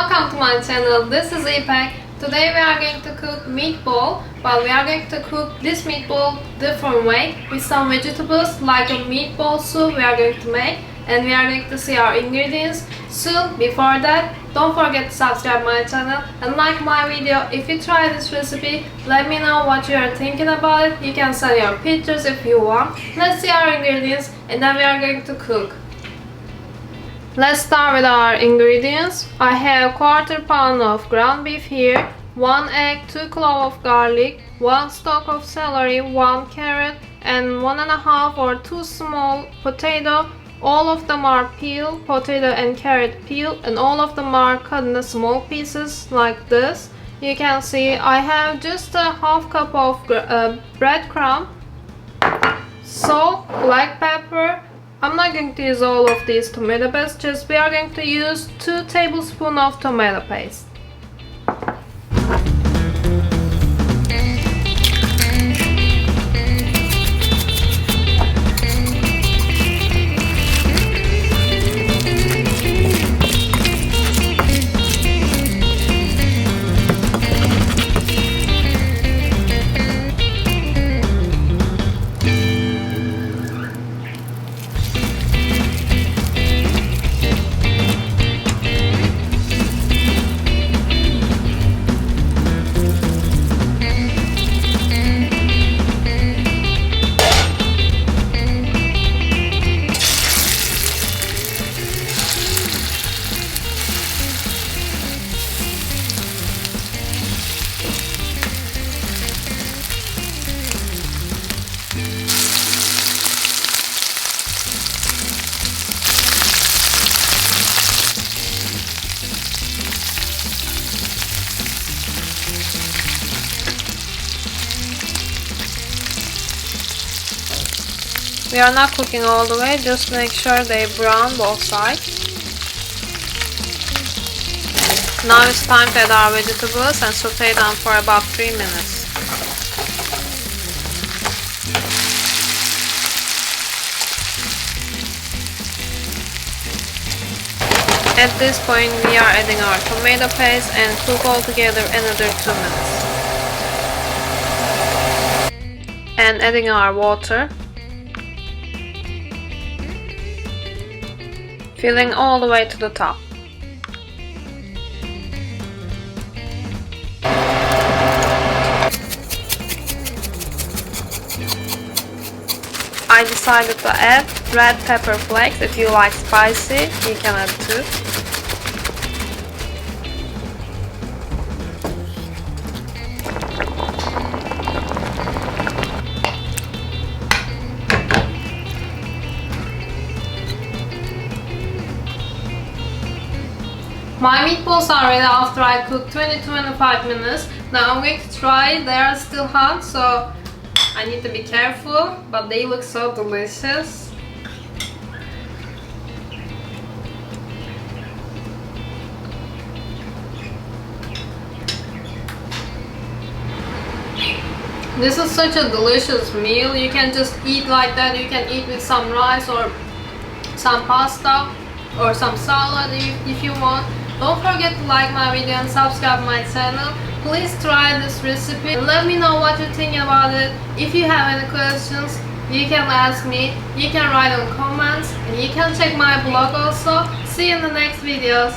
Welcome to my channel. This is Ipek. Today we are going to cook meatball, but we are going to cook this meatball different way with some vegetables like a meatball soup we are going to make, and we are going to see our ingredients soon. Before that, don't forget to subscribe my channel and like my video. If you try this recipe, let me know what you are thinking about it. You can send your pictures if you want. Let's see our ingredients and then we are going to cook. Let's start with our ingredients. I have 1/4 pound of ground beef here, 1 egg, 2 cloves of garlic, 1 stalk of celery, 1 carrot, and 1.5 or 2 small potato. All of them are peeled, potato and carrot peeled, and all of them are cut into small pieces like this. You can see I have just a half cup of bread crumb, salt, black pepper. I'm not going to use all of these tomato paste, just we are going to use 2 tablespoons of tomato paste. We are not cooking all the way, just make sure they brown both sides. Now it's time to add our vegetables and saute them for about 3 minutes. At this point we are adding our tomato paste and cook all together another 2 minutes. And adding our water. Filling all the way to the top. I decided to add red pepper flakes. If you like spicy, you can add too. My meatballs are ready after I cooked 20-25 minutes. Now I'm going to try it. They are still hot, so I need to be careful, but they look so delicious. This is such a delicious meal. You can just eat like that. You can eat with some rice or some pasta or some salad if you want. Don't forget to like my video and subscribe my channel. Please try this recipe and let me know what you think about it. If you have any questions, you can ask me. You can write in comments and you can check my blog also. See you in the next videos.